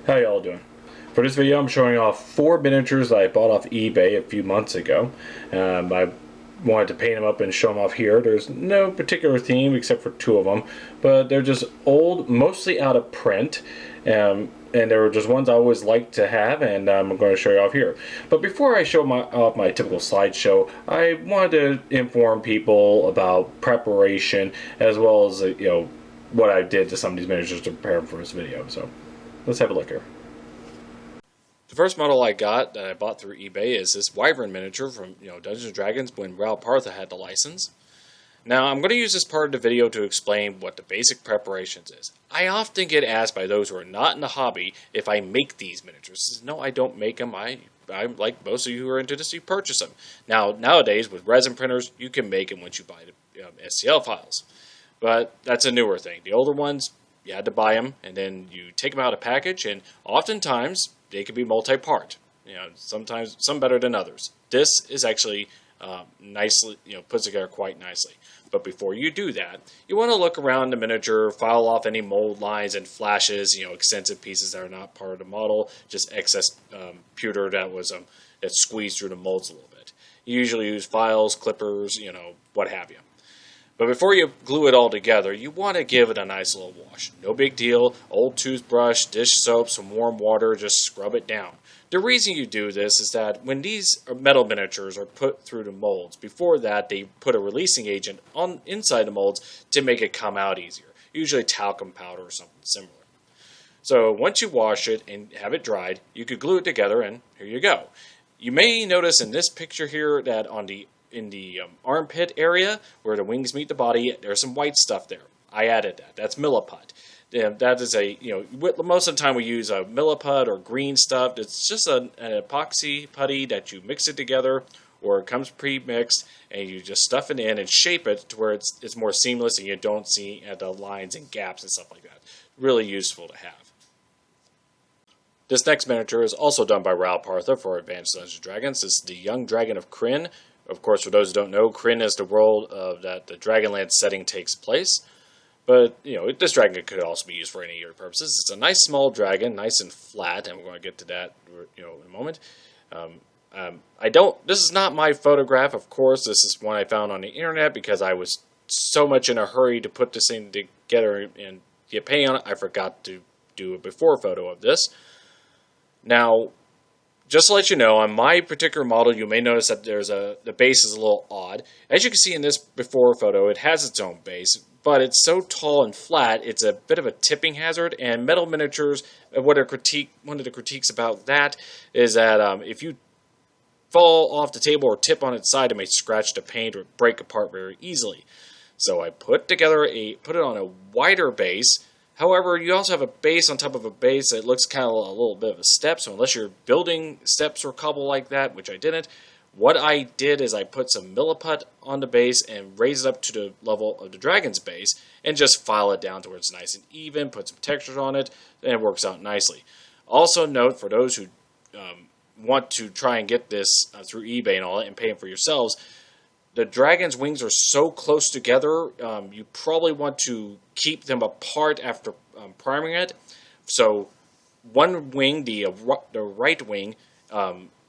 How y'all doing? For this video, I'm showing off 4 miniatures that I bought off eBay a few months ago. I wanted to paint them up and show them off here. There's no particular theme except for 2 of them, but they're just old, mostly out of print. And they were just ones I always liked to have, and I'm going to show you off here. But before I show off my typical slideshow, I wanted to inform people about preparation as well as what I did to some of these miniatures to prepare them for this video. So let's have a look here. The first model I got that I bought through eBay is this Wyvern miniature from Dungeons & Dragons when Raoul Partha had the license. Now I'm going to use this part of the video to explain what the basic preparations is. I often get asked by those who are not in the hobby if I make these miniatures. No, I don't make them. I'm like most of you who are into this, you purchase them. Now nowadays with resin printers, you can make them once you buy the STL files. But that's a newer thing. The older ones, you had to buy them, and then you take them out of package, and oftentimes they can be multi-part. Sometimes some better than others. This is actually nicely, puts together quite nicely. But before you do that, you want to look around the miniature, file off any mold lines and flashes, extensive pieces that are not part of the model, just excess pewter that was that squeezed through the molds a little bit. You usually use files, clippers, what have you. But before you glue it all together, you want to give it a nice little wash. No big deal, old toothbrush, dish soap, some warm water, just scrub it down. The reason you do this is that when these metal miniatures are put through the molds, before that they put a releasing agent on inside the molds to make it come out easier. Usually talcum powder or something similar. So once you wash it and have it dried, you could glue it together and here you go. You may notice in this picture here that in the armpit area where the wings meet the body, there's some white stuff there. I added that. That's milliput. That is most of the time we use a milliput or green stuff. It's just an epoxy putty that you mix it together, or it comes pre-mixed, and you just stuff it in and shape it to where it's more seamless and you don't see the lines and gaps and stuff like that. Really useful to have. This next miniature is also done by Raoul Partha for Advanced Dungeons & Dragons. It's the Young Dragon of Krynn. Of course, for those who don't know, Krynn is the world that the Dragonlance setting takes place. But, this dragon could also be used for any of your purposes. It's a nice small dragon, nice and flat, and we're going to get to that, in a moment. This is not my photograph, of course. This is one I found on the internet because I was so much in a hurry to put this thing together and get paint on it, I forgot to do a before photo of this. Now, just to let you know, on my particular model, you may notice that the base is a little odd. As you can see in this before photo, it has its own base, but it's so tall and flat, it's a bit of a tipping hazard. And metal miniatures, one of the critiques about that is that if you fall off the table or tip on its side, it may scratch the paint or break apart very easily. So I put it on a wider base. However, you also have a base on top of a base that looks kind of a little bit of a step, so unless you're building steps or cobble like that, which I didn't, what I did is I put some milliput on the base and raised it up to the level of the dragon's base and just file it down to where it's nice and even, put some textures on it, and it works out nicely. Also note, for those who want to try and get this through eBay and all that and pay them for yourselves, the dragon's wings are so close together, you probably want to keep them apart after priming it. So one wing, the right wing,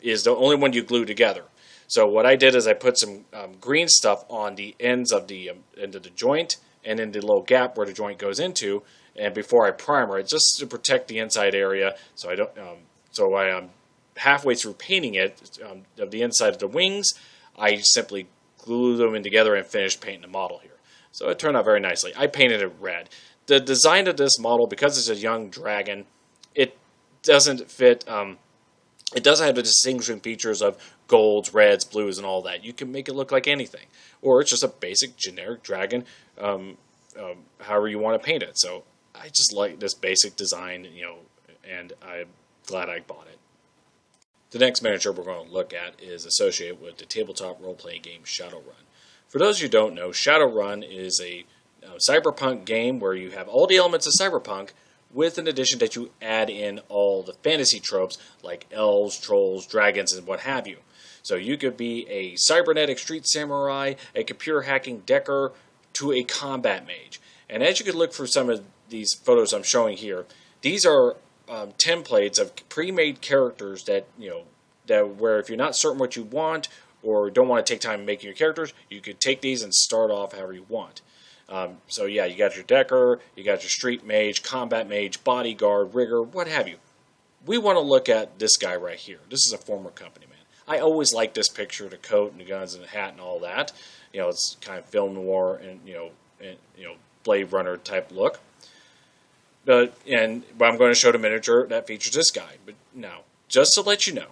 is the only one you glue together. So what I did is I put some green stuff on the ends of the end of the joint and in the little gap where the joint goes into, and before I primer it, just to protect the inside area. So I don't. So I am halfway through painting it of the inside of the wings. I simply glue them in together and finish painting the model here. So it turned out very nicely. I painted it red. The design of this model, because it's a young dragon, it doesn't fit. It doesn't have the distinguishing features of golds, reds, blues, and all that. You can make it look like anything. Or it's just a basic generic dragon, however you want to paint it. So I just like this basic design, and I'm glad I bought it. The next miniature we're going to look at is associated with the tabletop role-playing game Shadowrun. For those who don't know, Shadowrun is a cyberpunk game where you have all the elements of cyberpunk, with an addition that you add in all the fantasy tropes like elves, trolls, dragons, and what have you. So you could be a cybernetic street samurai, a computer hacking decker, to a combat mage. And as you can look through some of these photos I'm showing here, these are templates of pre-made characters that that where if you're not certain what you want or don't want to take time making your characters, you could take these and start off however you want. So yeah, you got your Decker, you got your Street Mage, Combat Mage, Bodyguard, Rigger, what have you. We want to look at this guy right here. This is a former company man. I always like this picture, the coat and the guns and the hat and all that. It's kind of film noir and Blade Runner type look. But I'm going to show the miniature that features this guy. But now, just to let you know,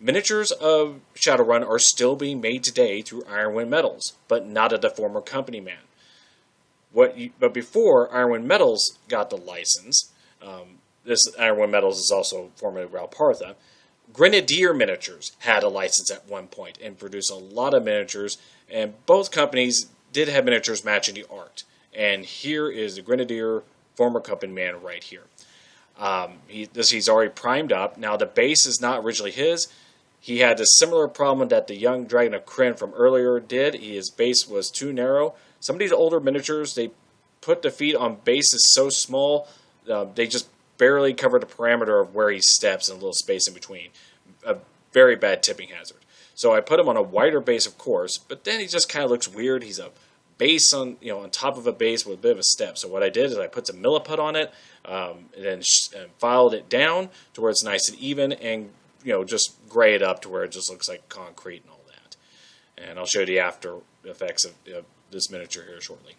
miniatures of Shadowrun are still being made today through Ironwind Metals, but not at the former company man. But before Ironwind Metals got the license, this Ironwind Metals is also formerly Ralpartha, Grenadier Miniatures had a license at one point and produced a lot of miniatures, and both companies did have miniatures matching the art. And here is the Grenadier former company man right here. He's already primed up. Now the base is not originally his. He had a similar problem that the Young Dragon of Krynn from earlier did. His base was too narrow. Some of these older miniatures, they put the feet on bases so small, they just barely cover the parameter of where he steps and a little space in between. A very bad tipping hazard. So I put him on a wider base, of course, but then he just kind of looks weird. He's a base on top of a base with a bit of a step. So what I did is I put some milliput on it, and then filed it down to where it's nice and even, and just gray it up to where it just looks like concrete and all that. And I'll show you the after effects of this miniature here shortly.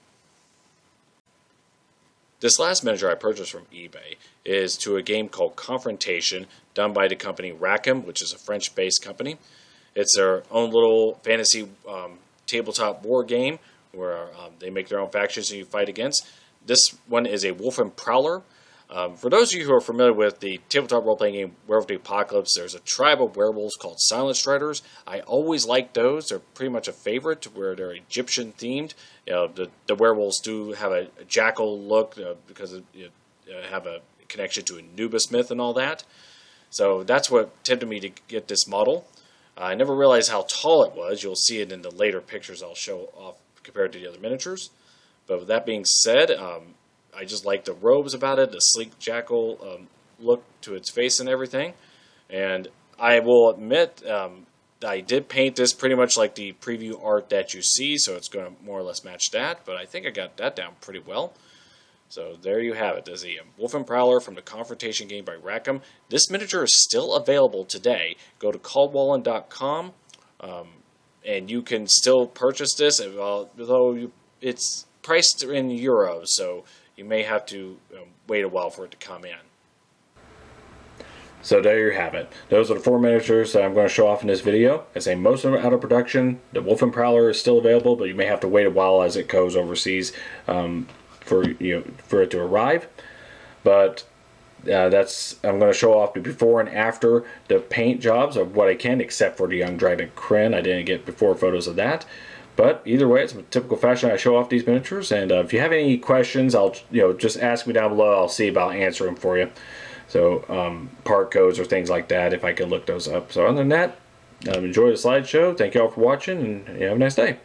This last miniature I purchased from eBay is to a game called Confrontation, done by the company Rackham, which is a French-based company. It's their own little fantasy tabletop war game where they make their own factions and you fight against. This one is a Wolfen Prowler. For those of you who are familiar with the tabletop role-playing game Werewolf the Apocalypse, there's a tribe of werewolves called Silent Striders. I always like those. They're pretty much a favorite, where they're Egyptian-themed. The werewolves do have a jackal look because have a connection to Anubis myth and all that. So that's what tempted me to get this model. I never realized how tall it was. You'll see it in the later pictures I'll show off compared to the other miniatures. But with that being said, I just like the robes about it, the sleek jackal look to its face and everything. And I will admit, I did paint this pretty much like the preview art that you see, so it's going to more or less match that. But I think I got that down pretty well. So there you have it. There's a Wolfen Prowler from the Confrontation game by Rackham. This miniature is still available today. Go to caldwallen.com, and you can still purchase this, although it's priced in euros, so you may have to wait a while for it to come in. So there you have it. Those are the 4 miniatures that I'm going to show off in this video. I say most of them are out of production. The Wolfen Prowler is still available, but you may have to wait a while as it goes overseas for it to arrive. But I'm going to show off the before and after the paint jobs of what I can, except for the Young Dragon Krynn. I didn't get before photos of that. But either way, it's a typical fashion. I show off these miniatures, and if you have any questions, I'll just ask me down below. I'll see about answering for you. So part codes or things like that, if I can look those up. So other than that, enjoy the slideshow. Thank you all for watching, and have a nice day.